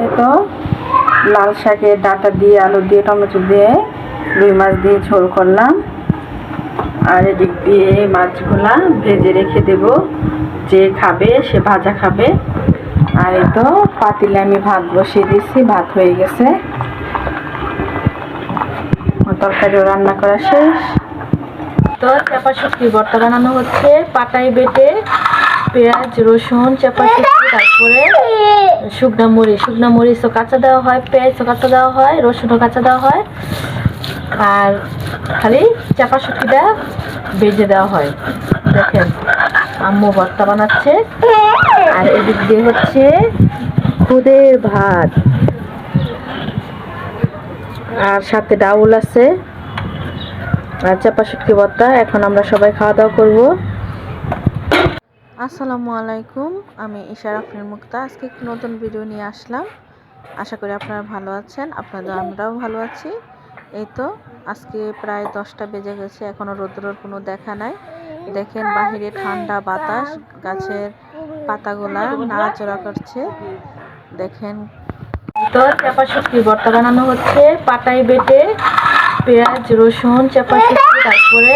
এই তো লাল শাকের ডাঁটা দিয়ে আলু দিয়ে টমেটো দিয়ে রুই মাছ দিয়ে ঝোল করলাম। আর এদিক দিয়ে মাছগুলা ভেজে রেখে দেব, যে খাবে সে ভাজা খাবে। আর এই তো পাতিলে আমি ভাত বসিয়ে দিয়েছি, ভাত হয়ে গেছে, তরকারিও রান্না করা শেষ। তো চাপা শুটকি ভর্তা বানানো হচ্ছে। পাটায় বেটে পেঁয়াজ রসুন চাপা শুটকি, তারপরে শুকনা মরিচও কাঁচা দেওয়া হয়, পেঁয়াজও কাঁচা দেওয়া হয়, রসুনও কাঁচা দেওয়া হয়, আর খালি চাপা শুটকিটা ভেজে দেওয়া হয়। দেখেন আম্মু ভর্তা বানাচ্ছে। আর এদিক দিয়ে হচ্ছে খুদের ভাত, আর সাথে ডাউল আছে, আর চাপা শুটকি ভর্তা। এখন আমরা সবাই খাওয়া দাওয়া করবো। আসসালামু আলাইকুম, আমি ইশারা আফরিন মুক্তা। আজকে একটি নতুন ভিডিও নিয়ে আসলাম। আশা করি আপনারা ভালো আছেন, আপনাদের আমরাও ভালো আছি। এই তো আজকে প্রায় 10টা বেজে গেছে, এখনো রোদ্রের কোনো দেখা নাই। দেখেন বাহিরে ঠান্ডা বাতাস, গাছের পাতাগুলা নাড়াচড়া করছে। দেখেন তো চাপা শুটকি ভর্তা বানানো হচ্ছে। পাটায় বেটে পেঁয়াজ রসুন চাপা শুটকি, তারপরে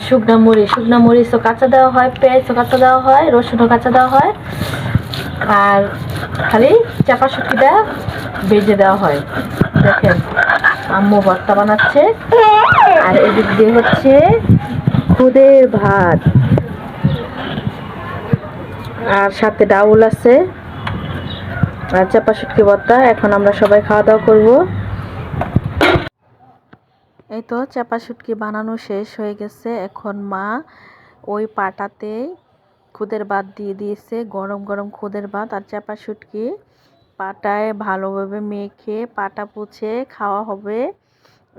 শুকনা মরিচও কাঁচা দেওয়া হয়, পেঁয়াজও কাঁচা দেওয়া হয়, রসুনও কাঁচা দেওয়া হয়, আর খালি চাপা শুটকিটা ভেজে দেওয়া হয়। দেখেন আম্মু ভর্তা বানাচ্ছে। আর এদিক দিয়ে হচ্ছে খুদের ভাত, আর সাথে ডাউল আছে, আর চাপা শুটকি ভর্তা। এখন আমরা সবাই খাওয়া দাওয়া করবো। এই তো চাপা শুটকি বানানো শেষ হয়ে গেছে। এখন মা ওই পাটাতে খুদের ভাত দিয়ে দিয়েছে, গরম গরম খুদের ভাত আর চাপা শুটকি। পাটায় ভালোভাবে মেখে পাটা পুছে খাওয়া হবে।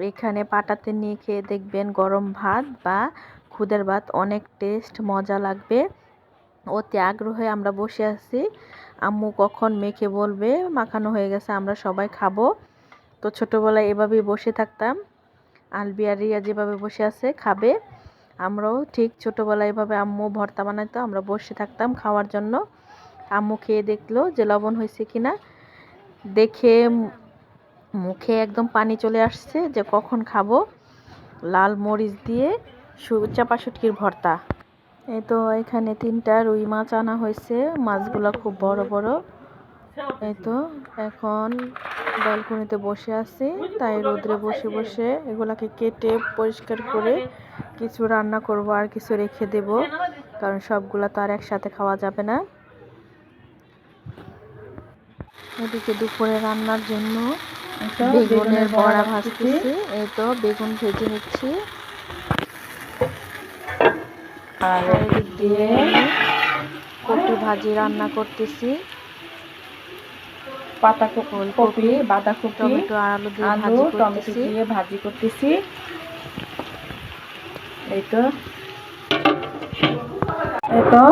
এখানে পাটাতে নিয়ে খেয়ে দেখবেন গরম ভাত বা খুদের ভাত, অনেক টেস্ট মজা লাগবে। অতি আগ্রহে আমরা বসে আছি, আম্মু কখন মেখে বলবে মাখানো হয়ে গেছে, আমরা সবাই খাবো। তো ছোটোবেলায় এভাবেই বসে থাকতাম, আলবি আর রিয়া যেভাবে বসে আছে খাবে, আমরাও ঠিক ছোটোবেলায় এভাবে আম্মু ভর্তা বানাইতো, আমরা বসে থাকতাম খাওয়ার জন্য। আম্মু খেয়ে দেখলো যে লবণ হয়েছে কিনা, দেখে মুখে একদম পানি চলে আসছে যে কখন খাবো। লাল মরিচ দিয়ে চাপা শুটকির ভর্তা। এই তো এখানে 3টা রুই মাছ আনা হয়েছে, মাছগুলো খুব বড় বড়। এই তো এখন ব্যালকনিতে বসে আছি, তাই রোদ্রে বসে বসে এগুলাকে কেটে পরিষ্কার করে কিছু রান্না করব আর কিছু রেখে দেব, কারণ সবগুলা তো আর একসাথে খাওয়া যাবে না। এদিকে দুপুরে রান্নার জন্য বেগুনের বড়া ভাজতেছি। এই তো বেগুন ভেজে নিচ্ছি, আর এদিক দিয়ে কপি ভাজি রান্না করতেছি। পাতাকপি বাঁধাকপি টমেটো আর আলু টমেটো দিয়ে ভাজি করতেছি। এই তো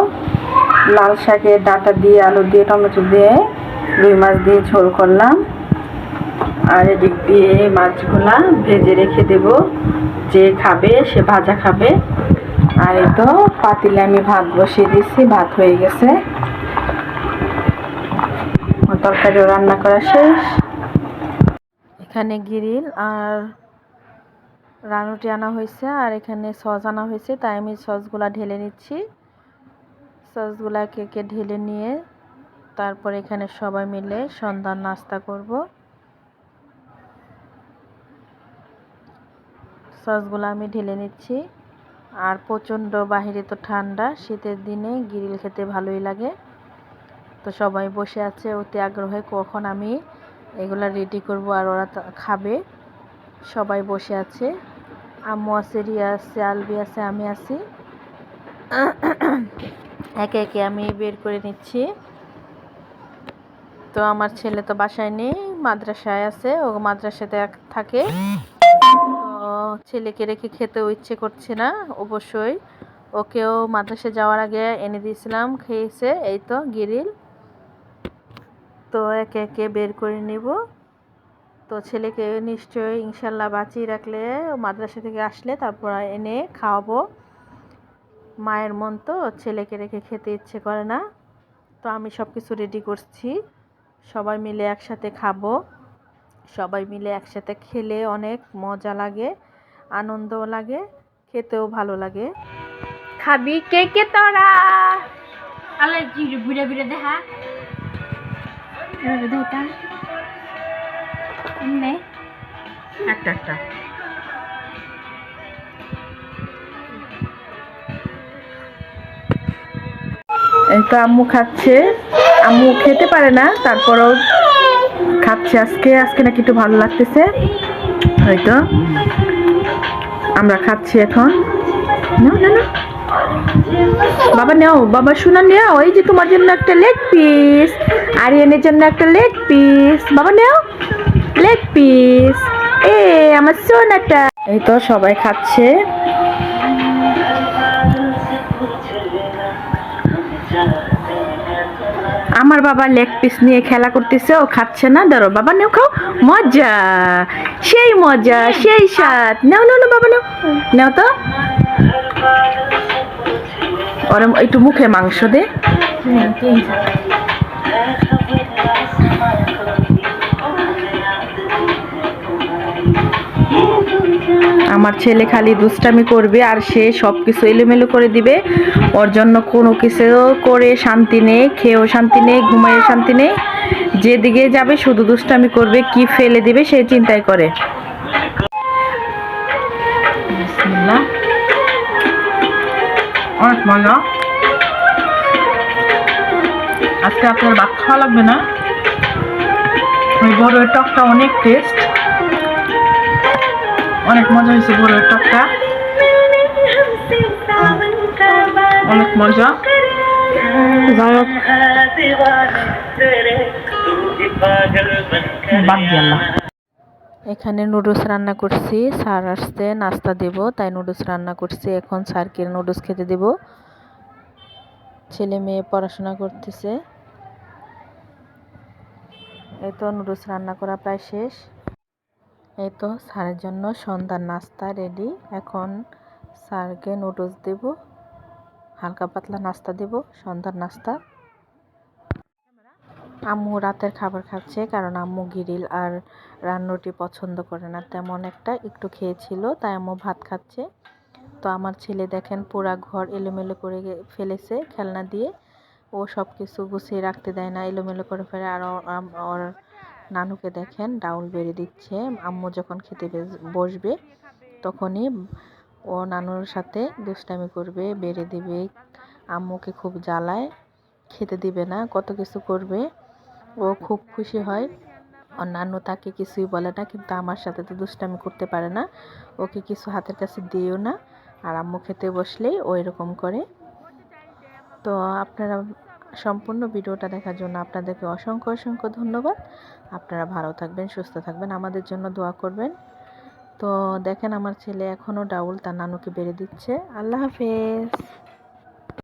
লাল শাকের ডাঁটা দিয়ে আলু দিয়ে টমেটো দিয়ে রুই মাছ দিয়ে ঝোল করলাম। আর এদিক দিয়ে মাছগুলা ভেজে রেখে দেব, যে খাবে সে ভাজা খাবে। আর এই তো পাতিলে আমি ভাত বসিয়ে দিয়েছি, ভাত হয়ে গেছে, তরকারিও রান্না করা শেষ। এখানে গ্রিল আর রানুটি আনা হয়েছে, আর এখানে সস আনা হয়েছে, তাই আমি সসগুলা ঢেলে নিচ্ছি। সসগুলা কেকে ঢেলে নিয়ে তারপর এখানে সবাই মিলে সন্ধ্যার নাস্তা করব। সসগুলো আমি ঢেলে নিচ্ছি। আর প্রচণ্ড বাহিরে তো ঠান্ডা, শীতের দিনে গ্রিল খেতে ভালোই লাগে। তো সবাই বসে আছে অতি আগ্রহে কখন আমি এগুলা রেডি করব আর ওরা খাবে। সবাই বসে আছে, আম্মু আছে, রিয়া আছে, আলবি আছে, আমি আছি। একে একে আমি বের করে নিচ্ছি। তো আমার ছেলে তো বাসায় নেই, মাদ্রাসায় আছে, ও মাদ্রাসাতে থাকে। তো ছেলেকে রেখে খেতেও ইচ্ছে করছে না অবশ্যই, ওকেও মাদ্রাসায় যাওয়ার আগে এনে দিয়েছিলাম, খেয়েছে। এই তো গ্রিল, তো একে একে বের করে নেব। তো ছেলেকে নিশ্চয়ই ইনশাল্লাহ বাঁচিয়ে রাখলে মাদ্রাসা থেকে আসলে তারপর এনে খাওয়াবো। মায়ের মন তো ছেলেকে রেখে খেতে ইচ্ছে করে না। তো আমি সব কিছু রেডি করছি, সবাই মিলে একসাথে খাবো। সবাই মিলে একসাথে খেলে অনেক মজা লাগে, আনন্দও লাগে, খেতেও ভালো লাগে। খাবি কে কে তোরা? আলে জিরে ঘুরে ঘুরে দেখা এভাবে দেখা নে একটা একটা এই তো আম্মু খাচ্ছে। আম্মু খেতে পারে না, তারপরেও খাচ্ছে। আজকে নাকি একটু ভালো লাগতেছে, হয়তো আমরা খাচ্ছি এখন। নাও না না বাবা, নাও বাবা, শোনা নাও, এই যে তোমার জন্য একটা লেগ পিস, আরিয়ানের জন্য একটা লেগ পিস। বাবা নাও লেগ পিস, এ আমার সোনাটা। এই তো সবাই খাচ্ছে। আমার বাবা লেগ পিস নিয়ে খেলা করতেছে, ও খাচ্ছে না। ধরো বাবা, নাও খাও, মজা, সেই মজা, সেই স্বাদ। নাও নাও না বাবা, নাও নাও তো। ওরে একটু মুখে মাংস দে। আমার ছেলে খালি দুষ্টামি করবে আর সে সব কিছু এলোমেলো করে দিবে। ওর জন্য কোনো কিছু করে শান্তি নেই, খেয়েও শান্তি নেই, ঘুমাইও শান্তি নেই। যেদিকে যাবে শুধু দুষ্টামি করবে, কি ফেলে দিবে সে চিন্তাই করে। বিসমিল্লাহ, অনেক মজা। আজকে আপনার ভাত খাওয়া লাগবে না, ওই বড়ের টকটা অনেক টেস্ট, অনেক মজা হয়েছে। বড়ের টকটা অনেক মজা। এখানে নুডলস রান্না করছি, স্যার আসছে নাস্তা দেব, তাই নুডলস রান্না করছি। এখন স্যারকে নুডলস খেতে দেব। ছেলে মেয়ে পড়াশোনা করতেছে। এই তো নুডলস রান্না করা প্রায় শেষ। এই তো স্যারের জন্য সন্ধ্যার নাস্তা রেডি। এখন স্যারকে নুডলস দেব, হালকা পাতলা নাস্তা দেব, সন্ধ্যার নাস্তা। আম্মু রাতের খাবার খাচ্ছে, কারণ আম্মু গিরিল আর রান্নুটি পছন্দ করে না তেমন একটা, একটু খেয়েছিল, তাই আম্মু ভাত খাচ্ছে। তো আমার ছেলে দেখেন পুরা ঘর এলোমেলো করে ফেলেছে খেলনা দিয়ে। ও সব কিছু গুছিয়ে রাখতে দেয় না, এলোমেলো করে ফেলে। আর ওর নানুকে দেখেন ডাউল বেড়ে দিচ্ছে। আম্মু যখন খেতে বসবে তখনই ও নানুর সাথে দুষ্টামি করবে, বেড়ে দিবে, আম্মুকে খুব জ্বালায়, খেতে দিবে না, কত কিছু করবে। ও খুব খুশি হয়। ওর নানু তাকে কিছুই বলে না, কিন্তু আমার সাথে তো দুষ্টামি করতে পারে না, ওকে কিছু হাতের কাছে দিও না। আর আম্মু খেতে বসলেই ও এরকম করে। তো আপনারা সম্পূর্ণ ভিডিওটা দেখার জন্য আপনাদেরকে অসংখ্য অসংখ্য ধন্যবাদ। আপনারা ভালো থাকবেন, সুস্থ থাকবেন, আমাদের জন্য দোয়া করবেন। তো দেখেন আমার ছেলে এখনও ডাউল তার নানুকে বেড়ে দিচ্ছে। আল্লাহ হাফেজ।